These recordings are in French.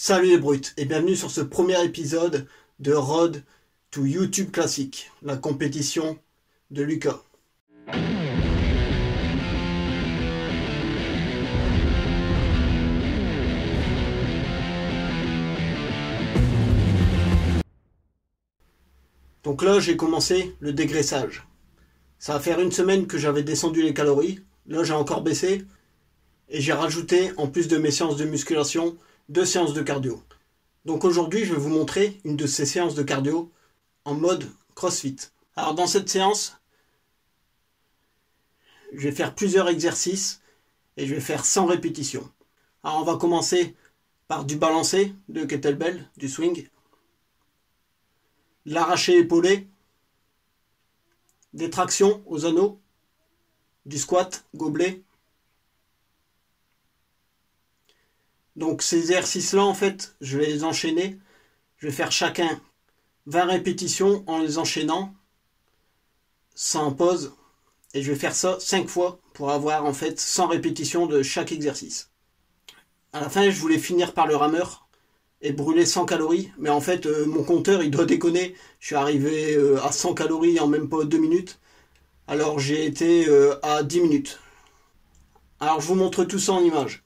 Salut les brutes et bienvenue sur ce premier épisode de Road to YouTube Classic, la compétition de Lucas. Donc là j'ai commencé le dégraissage. Ça va faire une semaine que j'avais descendu les calories, là j'ai encore baissé et j'ai rajouté en plus de mes séances de musculation 2 séances de cardio. Donc aujourd'hui, je vais vous montrer une de ces séances de cardio en mode CrossFit. Alors dans cette séance, je vais faire plusieurs exercices et je vais faire 100 répétitions. Alors on va commencer par du balancé de kettlebell, du swing, l'arraché épaulé, des tractions aux anneaux, du squat, gobelet. Donc ces exercices-là, en fait, je vais les enchaîner. Je vais faire chacun 20 répétitions en les enchaînant, sans pause. Et je vais faire ça 5 fois pour avoir en fait 100 répétitions de chaque exercice. À la fin, je voulais finir par le rameur et brûler 100 calories. Mais en fait, mon compteur, il doit déconner. Je suis arrivé à 100 calories en même pas 2 minutes. Alors j'ai été à 10 minutes. Alors je vous montre tout ça en images.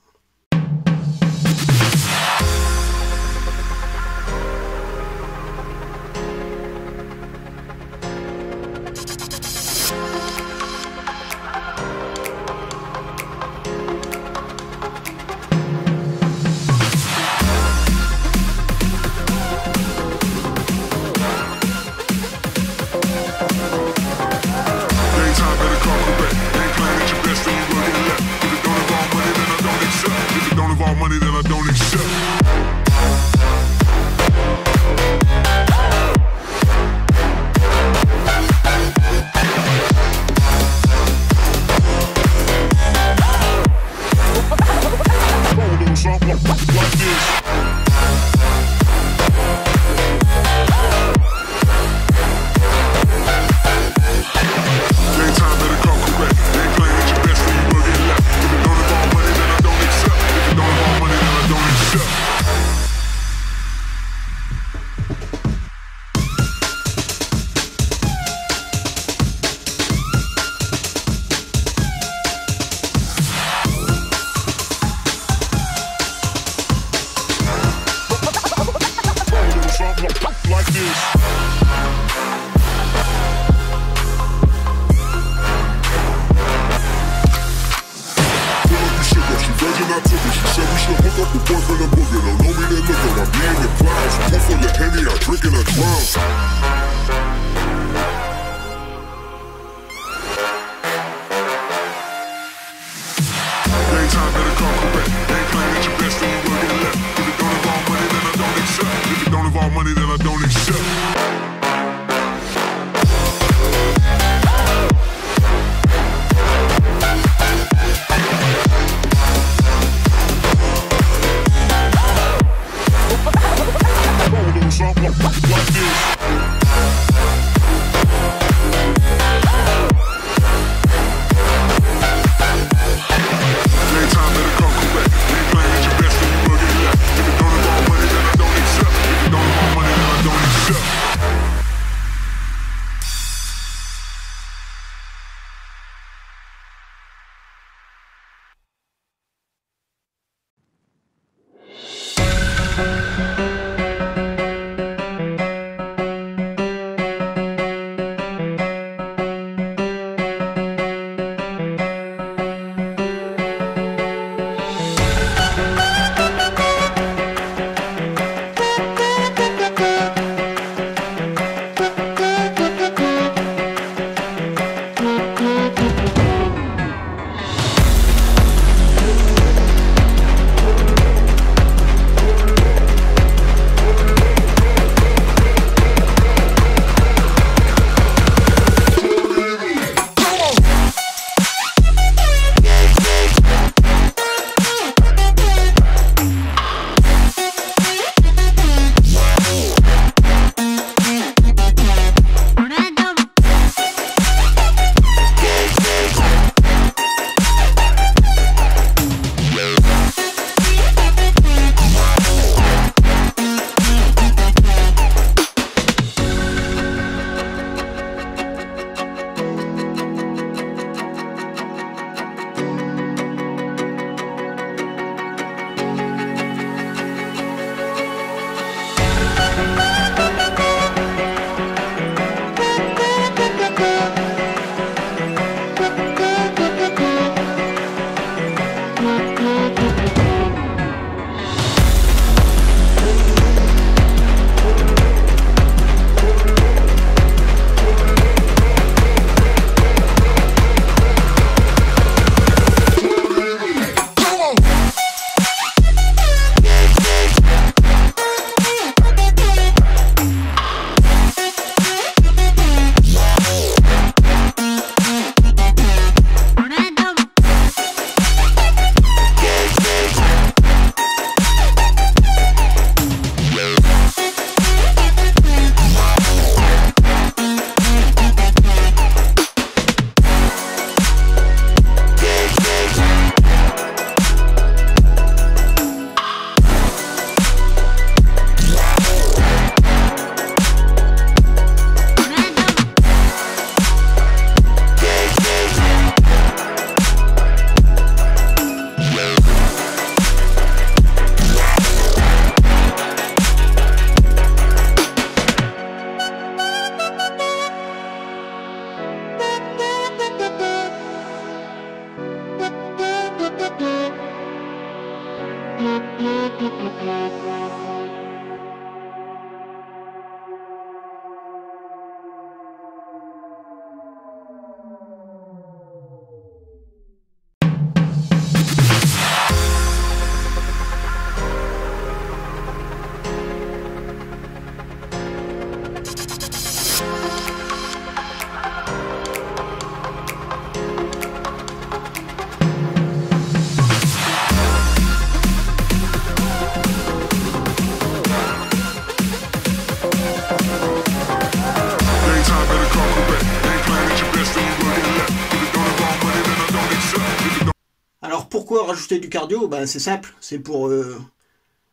pourquoi rajouter du cardio? Ben, c'est simple, c'est pour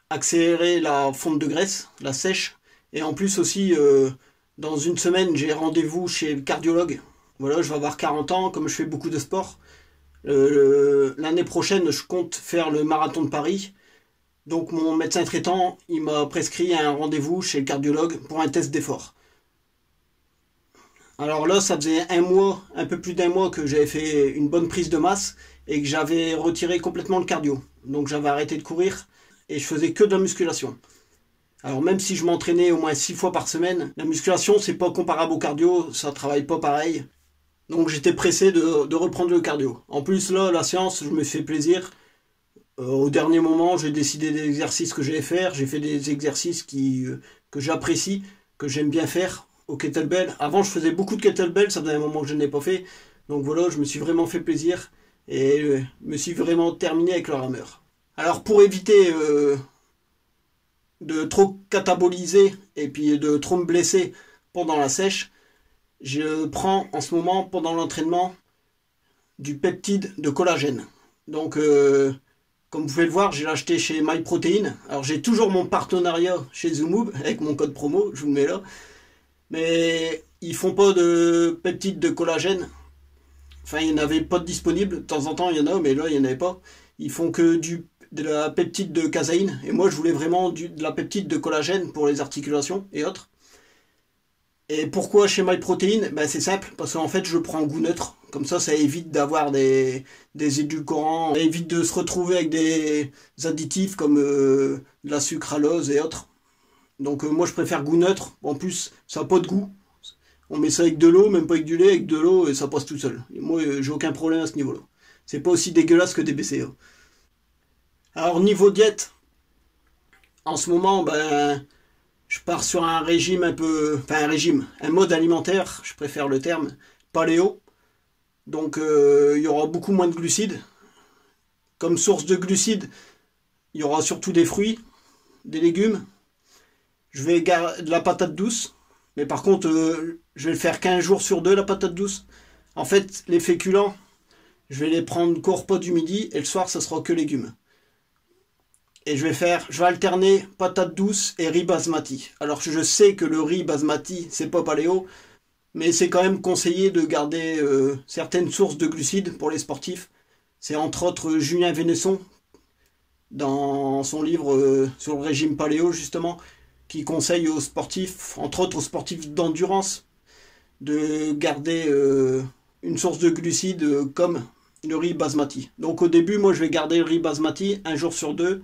accélérer la fonte de graisse, la sèche. Et en plus aussi, dans une semaine, j'ai rendez-vous chez le cardiologue. Voilà, je vais avoir 40 ans, comme je fais beaucoup de sport. L'année prochaine, je compte faire le marathon de Paris. Donc mon médecin traitant, il m'a prescrit un rendez-vous chez le cardiologue pour un test d'effort. Alors là, ça faisait un mois, un peu plus d'un mois que j'avais fait une bonne prise de masse et que j'avais retiré complètement le cardio. Donc j'avais arrêté de courir et je faisais que de la musculation. Alors même si je m'entraînais au moins 6 fois par semaine, la musculation c'est pas comparable au cardio, ça travaille pas pareil. Donc j'étais pressé de reprendre le cardio. En plus là, la séance, je me fais plaisir. Au dernier moment, j'ai décidé des exercices que j'allais faire. J'ai fait des exercices que j'apprécie, que j'aime bien faire au kettlebell. Avant, je faisais beaucoup de kettlebell, ça faisait un moment que je n'ai pas fait. Donc voilà, je me suis vraiment fait plaisir et me suis vraiment terminé avec le rameur. Alors pour éviter de trop cataboliser et puis de trop me blesser pendant la sèche, je prends en ce moment pendant l'entraînement du peptide de collagène. Donc comme vous pouvez le voir, j'ai acheté chez MyProtein. Alors j'ai toujours mon partenariat chez Zoomob avec mon code promo, je vous le mets là. Mais ils font pas de peptide de collagène. Enfin, il n'y en avait pas de disponible. De temps en temps, il y en a, mais là, il n'y en avait pas. Ils font que de la peptide de caséine. Et moi, je voulais vraiment de la peptide de collagène pour les articulations et autres. Et pourquoi chez MyProtein? Ben, c'est simple, parce qu'en fait, je prends goût neutre. Comme ça évite d'avoir des édulcorants. Ça évite de se retrouver avec des additifs comme de la sucralose et autres. Donc moi, je préfère goût neutre. En plus, ça n'a pas de goût. On met ça avec de l'eau, même pas avec du lait, avec de l'eau, et ça passe tout seul. Et moi, j'ai aucun problème à ce niveau-là. C'est pas aussi dégueulasse que des BCA. Alors, niveau diète, en ce moment, ben, je pars sur un régime un peu... Enfin, un mode alimentaire, je préfère le terme, paléo. Donc, il y aura beaucoup moins de glucides. Comme source de glucides, il y aura surtout des fruits, des légumes. Je vais garder de la patate douce. Mais par contre, je vais le faire qu'un jour sur deux, la patate douce. En fait, les féculents, je vais les prendre qu'au repas du midi et le soir, ça sera que légumes. Et je vais alterner patate douce et riz basmati. Alors je sais que le riz basmati, c'est pas paléo, mais c'est quand même conseillé de garder certaines sources de glucides pour les sportifs. C'est entre autres Julien Vénesson, dans son livre sur le régime paléo justement, qui conseille aux sportifs, entre autres aux sportifs d'endurance, de garder une source de glucides comme le riz basmati. Donc au début, moi je vais garder le riz basmati un jour sur deux,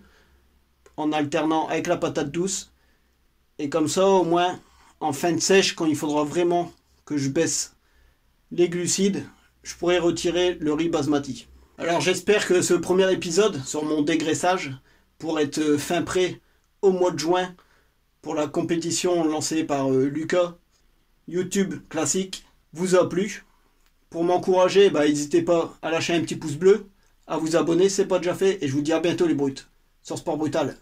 en alternant avec la patate douce. Et comme ça, au moins, en fin de sèche, quand il faudra vraiment que je baisse les glucides, je pourrai retirer le riz basmati. Alors j'espère que ce premier épisode sur mon dégraissage, pour être fin prêt au mois de juin, pour la compétition lancée par Lucas, YouTube classique, vous a plu. Pour m'encourager, n'hésitez pas à lâcher un petit pouce bleu, à vous abonner si ce n'est pas déjà fait, et je vous dis à bientôt les brutes, sur Sport Brutal.